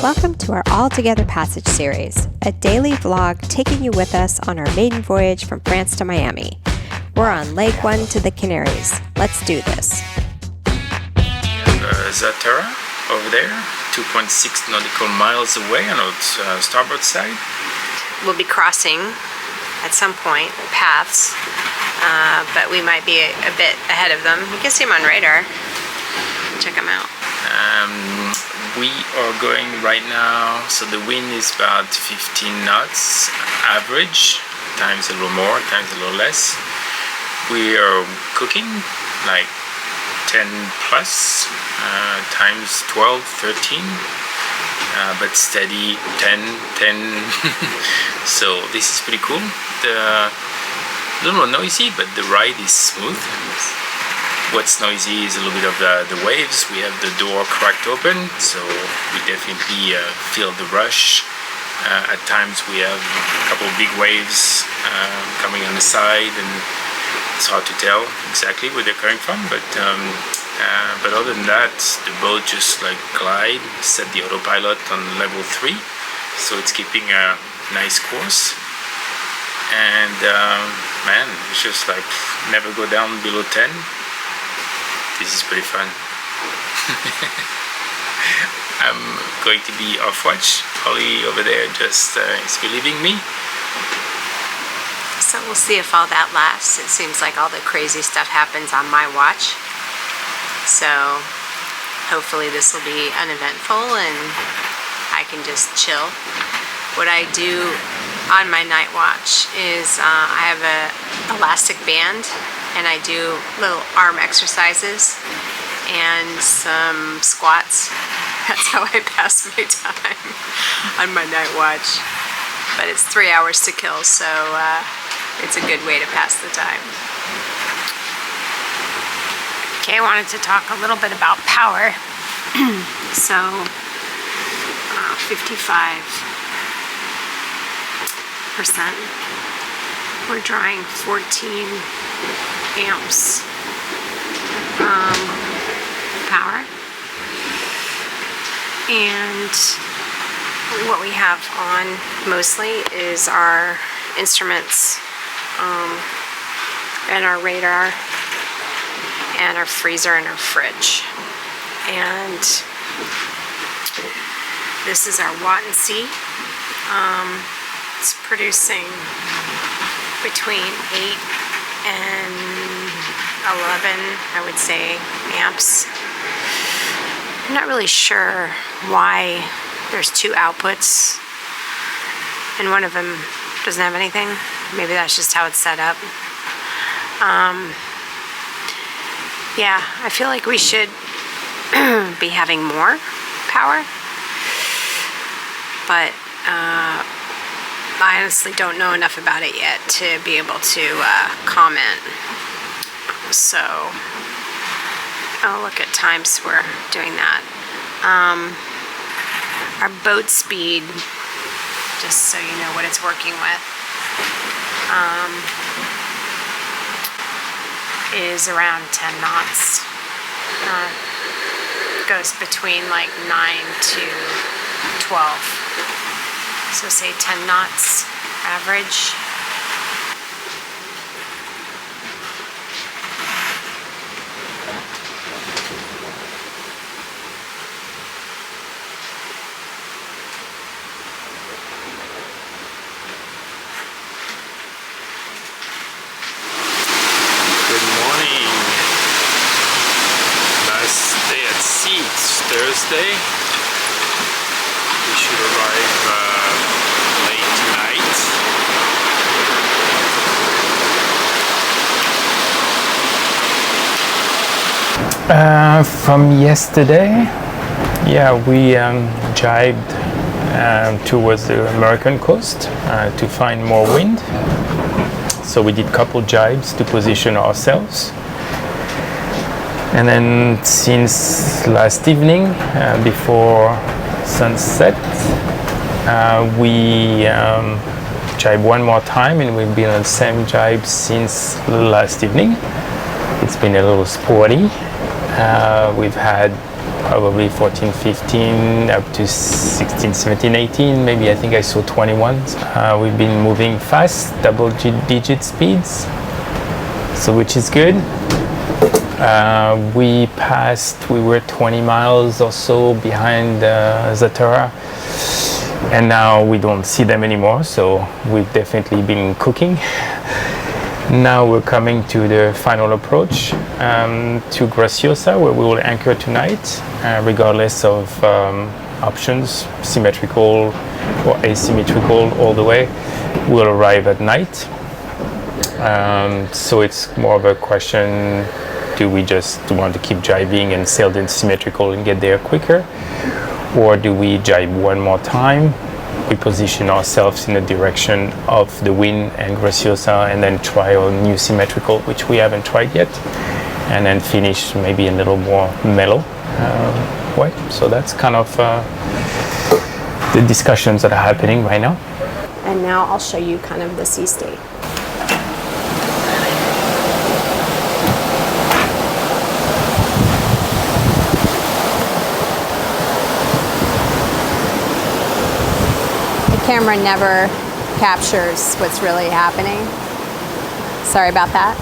Welcome to our All Together Passage series, a daily vlog taking you with us on our maiden voyage from France to Miami. We're on leg 1 to the Canaries. Let's do this. Zatara over there, 2.6 nautical miles away on the starboard side. We'll be crossing at some point paths, but we might be a bit ahead of them. You can see them on radar. Check them out. We are going right now, so the wind is about 15 knots average, times a little more, times a little less. We are cooking like 10 plus, times 12, 13, but steady 10. So this is pretty cool. A little noisy, but the ride is smooth. What's noisy is a little bit of the waves. We have the door cracked open, so we definitely feel the rush. At times we have a couple of big waves coming on the side, and it's hard to tell exactly where they're coming from, but other than that, the boat just like glide, set the autopilot on level 3, so it's keeping a nice course. And man, it's just like never go down below 10. This is pretty fun. I'm going to be off watch. Holly over there just is believing me. So we'll see if all that lasts. It seems like all the crazy stuff happens on my watch. So hopefully this will be uneventful and I can just chill. What I do on my night watch is I have a elastic band and I do little arm exercises and some squats. That's how I pass my time on my night watch. But it's 3 hours to kill, so it's a good way to pass the time. Okay, I wanted to talk a little bit about power. So 55%. We're drawing 14 amps power, and what we have on mostly is our instruments and our radar and our freezer and our fridge. And this is our Watt and C. It's producing between 8 and 11, I would say, amps. I'm not really sure why there's 2 outputs and one of them doesn't have anything. Maybe that's just how it's set up. Yeah, I feel like we should be having more power, but I honestly don't know enough about it yet to be able to comment. So I'll look at times we're doing that. Our boat speed, just so you know what it's working with, is around 10 knots. Goes between like 9 to 12. So say 10 knots average. Good morning. Last day at sea. It's Thursday. We should arrive late tonight. From yesterday, yeah, we jibed towards the American coast to find more wind. So we did a couple jibes to position ourselves. And then since last evening, before sunset, we jibe one more time, and we've been on the same jibe since last evening. It's been a little sporty. We've had probably 14, 15, up to 16, 17, 18. Maybe I think I saw 21. We've been moving fast, double-digit speeds, so which is good. We were 20 miles or so behind Zatara, and now we don't see them anymore, so we've definitely been cooking. Now we're coming to the final approach to Graciosa, where we will anchor tonight, regardless of options, symmetrical or asymmetrical all the way. We'll arrive at night. So it's more of a question, do we just want to keep jibing and sail the symmetrical and get there quicker? Or do we jibe one more time? We position ourselves in the direction of the wind and Graciosa and then try our new symmetrical, which we haven't tried yet, and then finish maybe a little more mellow way. So that's kind of the discussions that are happening right now. And now I'll show you kind of the sea state. The camera never captures what's really happening. Sorry about that.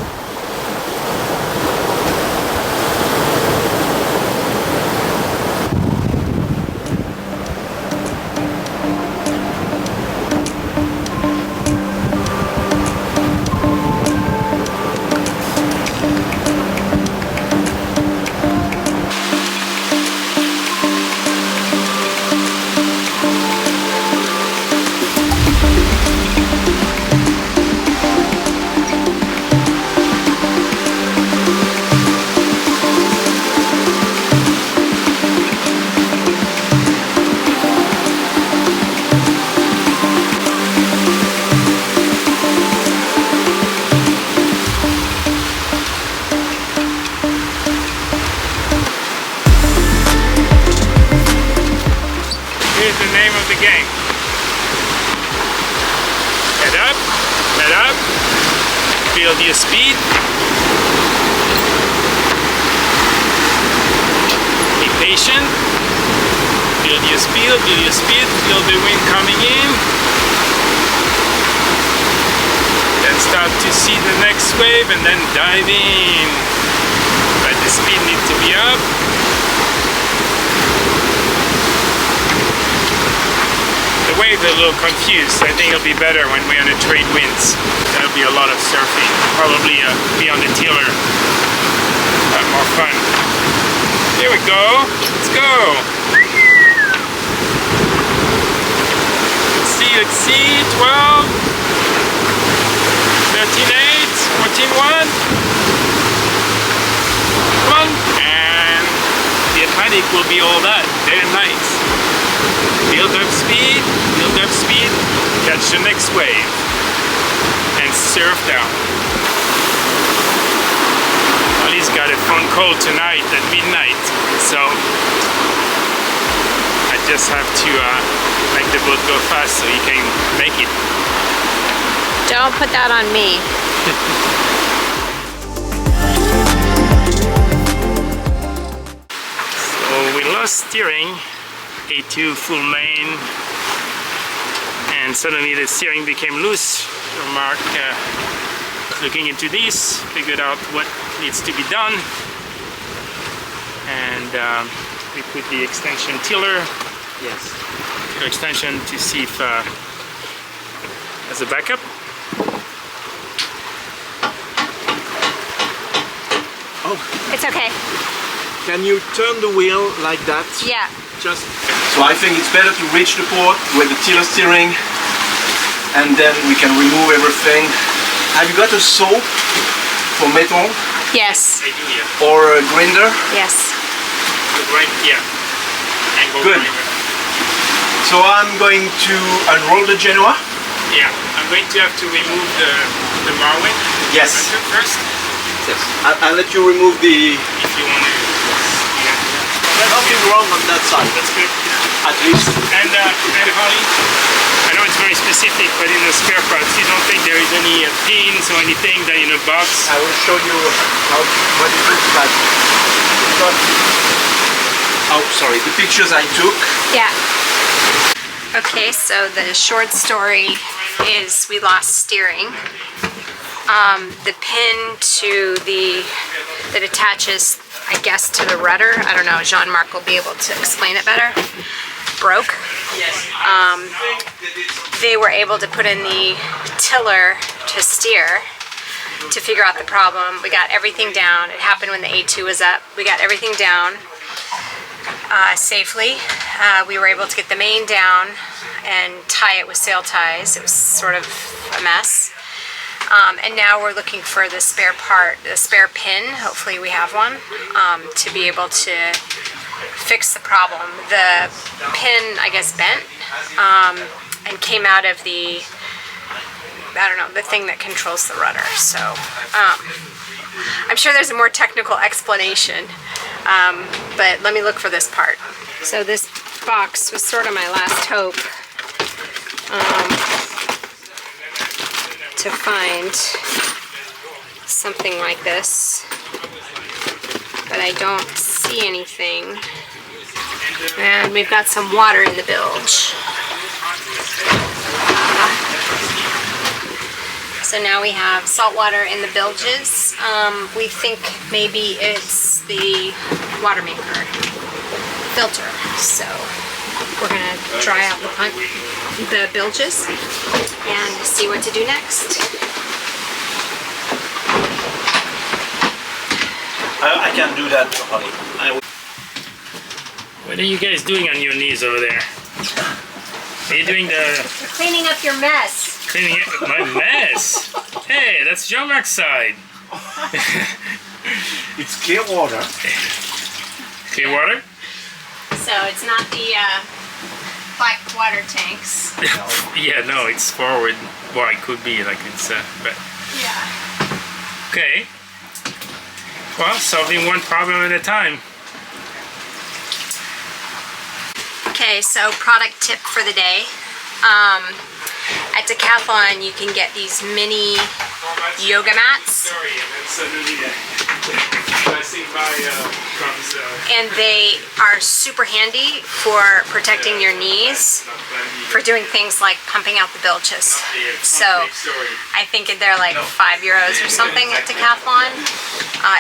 Build your speed. Be patient. Build your speed, build your speed, feel the wind coming in. Then start to see the next wave and then dive in. But the speed needs to be up. The waves are a little confused. I think it'll be better when we're on a trade winds. That'll be a lot of surfing. Probably be on the tiller. Have more fun. Here we go. Let's go. Let's see. 12, 13.8, 14.1. Come on. And the Atlantic will be all that, day and night. Build up speed, catch the next wave, and surf down. Ali's got a phone call tonight at midnight, so I just have to make the boat go fast so he can make it. Don't put that on me. So we lost steering. A2 full main, and suddenly the steering became loose. Jean Marc looking into this, figured out what needs to be done, and we put the extension tiller, extension to see if as a backup. Oh, It's okay. can you turn the wheel like that? Yeah. So I think it's better to reach the port with the tiller steering, and then we can remove everything. Have you got a saw for metal? Yes. I do, yeah. Or a grinder? Yes. The grind, yeah. Angle Good. grinder. So I'm going to unroll the Genoa. Yeah, I'm going to have to remove the Marwin. Yes. First, Yes. I'll let you remove the... if you want to. Nothing wrong on that side, That's good. at least. And Holly, I know it's very specific, but in the spare parts, you don't think there is any pins or anything that in a box? I will show you what it looks like. Oh, sorry, the pictures I took. Yeah. Okay, so the short story is we lost steering. The pin that attaches, I guess, to the rudder, I don't know, Jean Marc will be able to explain it better, broke. They were able to put in the tiller to steer to figure out the problem. We got everything down. It happened when the A2 was up. We got everything down safely. We were able to get the main down and tie it with sail ties. It was sort of a mess. And now we're looking for the spare part, the spare pin, hopefully we have one, to be able to fix the problem. The pin, I guess, bent and came out of the, I don't know, the thing that controls the rudder. So I'm sure there's a more technical explanation, but let me look for this part. So this box was sort of my last hope to find something like this, but I don't see anything. And we've got some water in the bilge. So now we have salt water in the bilges. We think maybe it's the water maker filter. So we're gonna dry out the bilges and see what to do next. I can do that, honey. What are you guys doing on your knees over there? Are you doing the... Cleaning up your mess. Cleaning up my mess? Hey, that's Jean Marc's side. It's clear water. Clear water? So it's not the black water tanks. Yeah, no, it's forward. Well, it could be like it's, but... Yeah. Okay. Well, solving one problem at a time. Okay, so product tip for the day. At Decathlon, you can get these mini yoga mats. And they are super handy for protecting your knees, for doing things like pumping out the bilges. So I think they're like €5 or something at Decathlon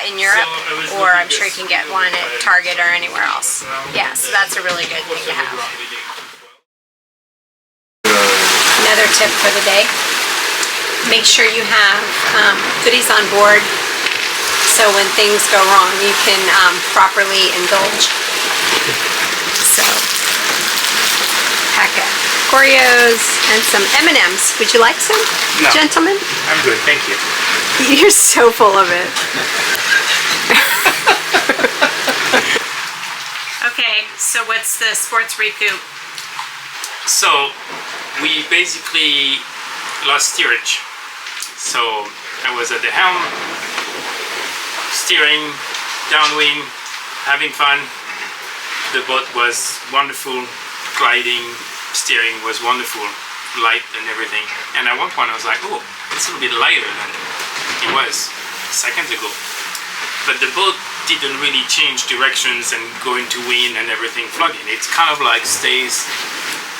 in Europe, or I'm sure you can get one at Target or anywhere else. Yeah, so that's a really good thing to have. Another tip for the day, make sure you have goodies on board so when things go wrong you can properly indulge. So, pack of Oreos and some M&Ms. Would you like some, No. Gentlemen? I'm good, thank you. You're so full of it. Okay, so what's the sports recoup? So, we basically lost steerage. So, I was at the helm, steering, downwind, having fun. The boat was wonderful, gliding, steering was wonderful, light and everything. And at one point I was like, oh, it's a little bit lighter than it was seconds ago. But the boat didn't really change directions and go into wind and everything flooding. It's kind of like stays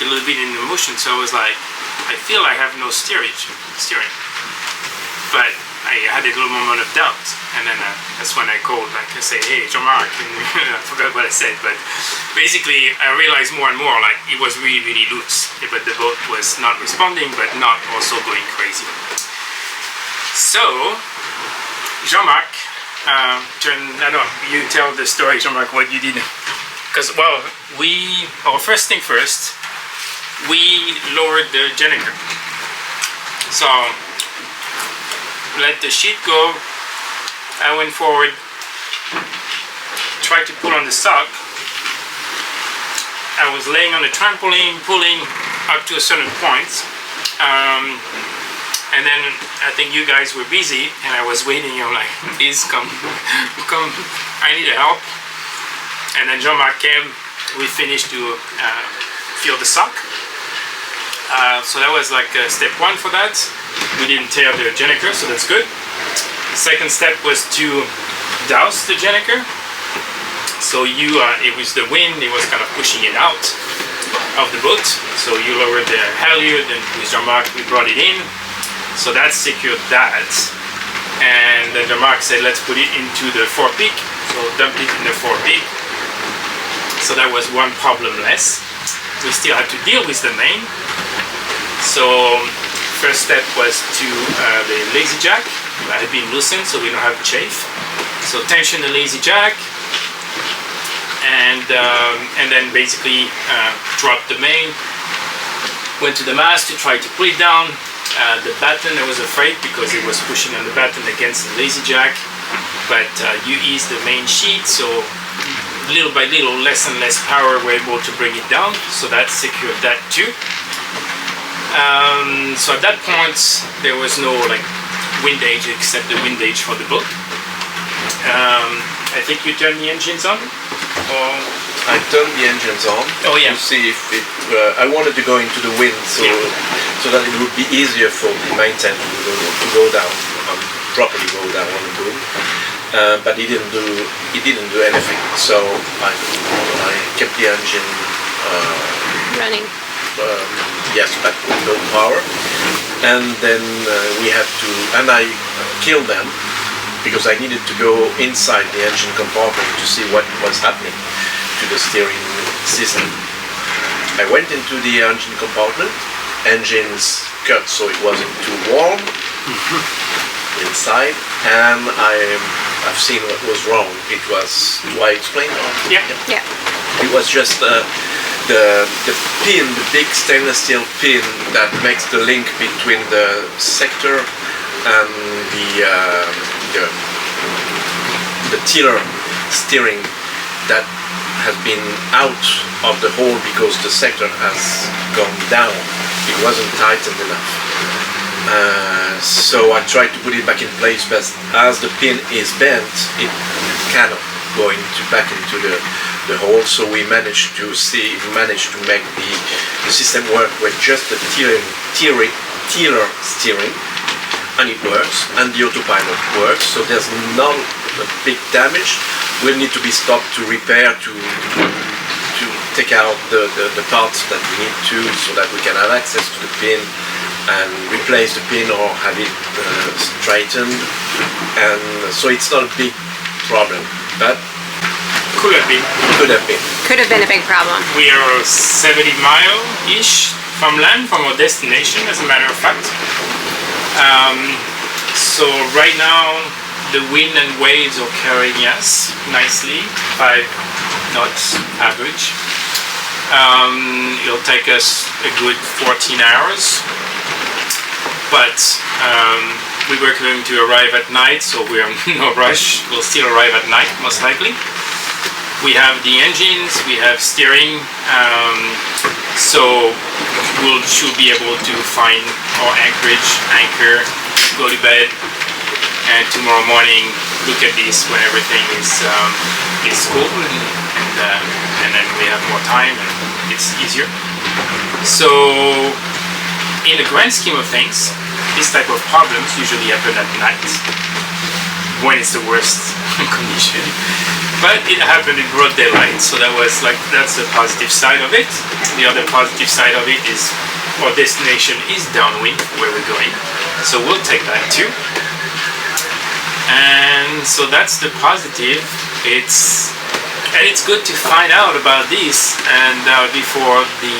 a little bit in the motion. So I was like, I feel I have no steering. But I had a little moment of doubt, and then that's when I called, like I say, hey, Jean Marc, and I forgot what I said, but basically I realized more and more, like it was really, really loose, but the boat was not responding, but not also going crazy. So, Jean Marc, you tell the story, Jean Marc, what you did. Because, well, first thing first, we lowered the generator. So, let the sheet go. I went forward, tried to pull on the sock. I was laying on the trampoline, pulling up to a certain point. And then I think you guys were busy, and I was waiting. I'm like, please come, I need help. And then Jean Marc came. We finished to fill the sock. So that was like step one for that. We didn't tear the generator, so that's good. The second step was to douse the generator. So it was the wind, it was kind of pushing it out of the boat. So you lowered the halyard, and with Jean Marc we brought it in. So that secured that. And then Jean Marc said, let's put it into the forepeak. So dump it in the forepeak. So that was one problem less. We still had to deal with the main. So first step was to the lazy jack that had been loosened, so we don't have chafe. So tension the lazy jack, and then basically drop the main. Went to the mast to try to pull it down. The batten, I was afraid because it was pushing on the batten against the lazy jack, but you ease the main sheet, so little by little, less and less power, we're able to bring it down. So that secured that too. So at that point, there was no like windage except the windage for the boat. I think you turned the engines on? Or? I turned the engines on to see if it. I wanted to go into the wind, so that it would be easier for the main tank to go down, properly go down on the boom. But it didn't do anything. So I kept the engine Running. Yes, but with no power. And then we had to, and I killed them because I needed to go inside the engine compartment to see what was happening to the steering system. I went into the engine compartment, engines cut so it wasn't too warm inside, and I've seen what was wrong. It was, do I explain? Yeah. It was just the pin, the big stainless steel pin that makes the link between the sector and the tiller steering that has been out of the hole because the sector has gone down. It wasn't tightened enough. So I tried to put it back in place, but as the pin is bent, it cannot go back into the hole. So we managed to make the system work with just the tiller steering, and it works, and the autopilot works. So there's no big damage. We'll need to be stopped to repair, to take out the parts that we need to, so that we can have access to the pin and replace the pin or have it straightened. And so it's not a big problem, but Could have been. Could have been a big problem. We are 70 mile-ish from land, from our destination, as a matter of fact. So right now, the wind and waves are carrying us nicely, 5 knots average. It'll take us a good 14 hours, but we were going to arrive at night, so we're in no rush. We'll still arrive at night, most likely. We have the engines, we have steering, so we should be able to find our anchor, go to bed, and tomorrow morning look at this when everything is cool, and then we have more time and it's easier. So in the grand scheme of things, this type of problems usually happen at night when it's the worst condition. But it happened in broad daylight, so that's the positive side of it. The other positive side of it is our destination is downwind where we're going, so we'll take that too. And so that's the positive. It's good to find out about this and before the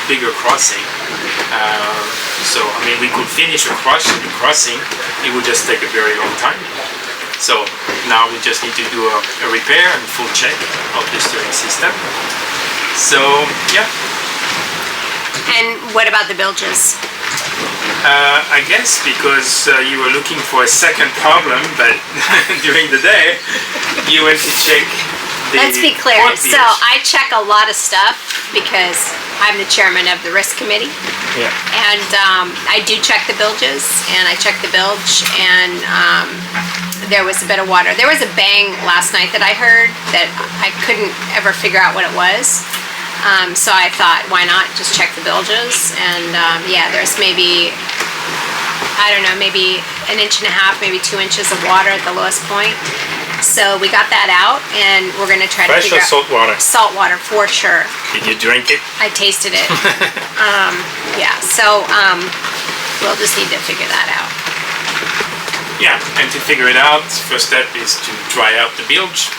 bigger crossing. So I mean, we could finish the crossing. It would just take a very long time. So now we just need to do a repair and full check of the steering system. So yeah. And what about the bilges? I guess because you were looking for a second problem, but during the day you went to check the Let's be clear. port So bilge. I check a lot of stuff because I'm the chairman of the risk committee. Yeah. And I do check the bilges, and I check the bilge, and there was a bit of water. There was a bang last night that I heard that I couldn't ever figure out what it was. So I thought, why not just check the bilges? And yeah, there's maybe, I don't know, maybe 1.5 inches, maybe 2 inches of water at the lowest point. So we got that out, and we're gonna try to Fresh figure or out salt water? salt water for sure. Did you drink it? I tasted it. Yeah, so we'll just need to figure that out. Yeah, and to figure it out, first step is to dry out the bilge,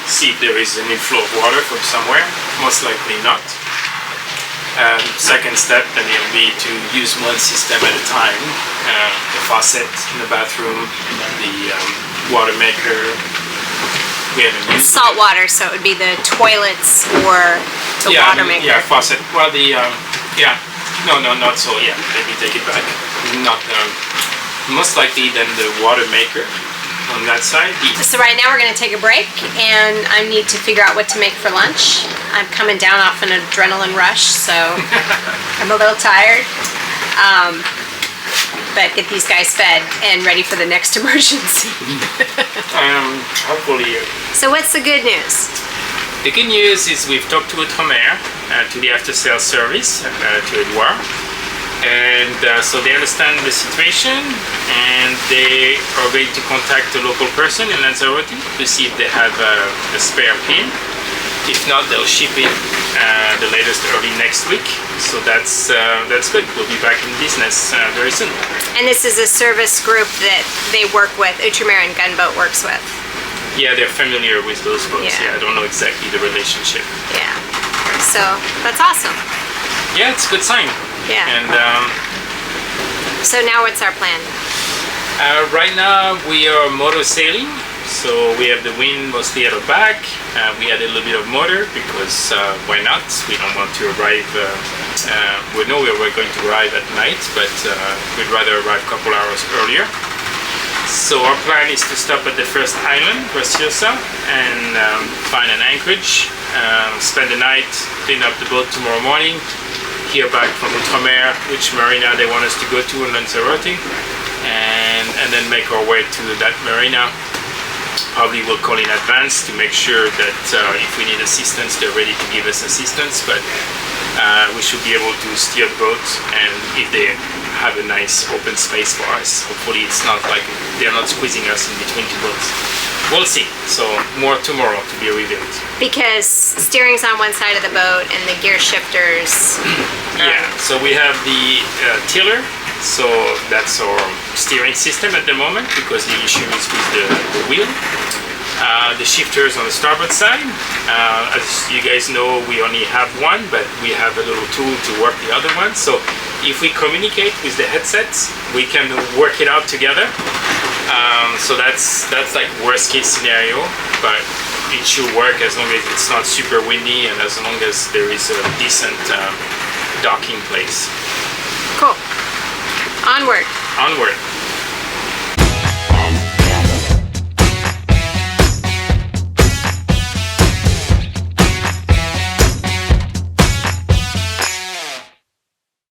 see if there is an inflow of water from somewhere, most likely not. Second step then it'll be to use one system at a time, the faucet in the bathroom, the water maker. We haven't used Salt water, so it would be the toilets or the water maker. Yeah, faucet. Well, no, not so. Yeah, let me take it back. Not most likely then the water maker on that side. So right now we're going to take a break, and I need to figure out what to make for lunch. I'm coming down off an adrenaline rush, so I'm a little tired. But get these guys fed and ready for the next emergency. Hopefully. So what's the good news? The good news is we've talked to Outremer, to the after-sales service, to Edouard. And so they understand the situation, and they are going to contact the local person in Lanzarote to see if they have a spare pin. If not, they'll ship it the latest early next week. So that's good. We'll be back in business very soon. And this is a service group that they work with, Outremer and Gunboat works with. Yeah, they're familiar with those boats. Yeah. Yeah, I don't know exactly the relationship. Yeah. So that's awesome. Yeah, it's a good sign. Yeah. And So now what's our plan? right now we are motor sailing, so we have the wind mostly at our back. We add a little bit of motor because why not? We don't want to arrive. We know we're going to arrive at night, but we'd rather arrive a couple hours earlier. So our plan is to stop at the first island, Graciosa, and find an anchorage, spend the night, clean up the boat tomorrow morning, hear back from Outremer which marina they want us to go to in Lanzarote, and then make our way to that marina. Probably we'll call in advance to make sure that if we need assistance, they're ready to give us assistance, but we should be able to steer the boat, and if they have a nice open space for us, hopefully it's not like they're not squeezing us in between two boats. We'll see. So more tomorrow to be revealed. Because steering's on one side of the boat and the gear shifters. Yeah, so we have the tiller, so that's our steering system at the moment because the issue is with the wheel. The shifters on the starboard side. As you guys know, we only have one, but we have a little tool to work the other one. So if we communicate with the headsets, we can work it out together. So that's like worst case scenario, but it should work as long as it's not super windy and as long as there is a decent docking place. Cool. Onward. Onward.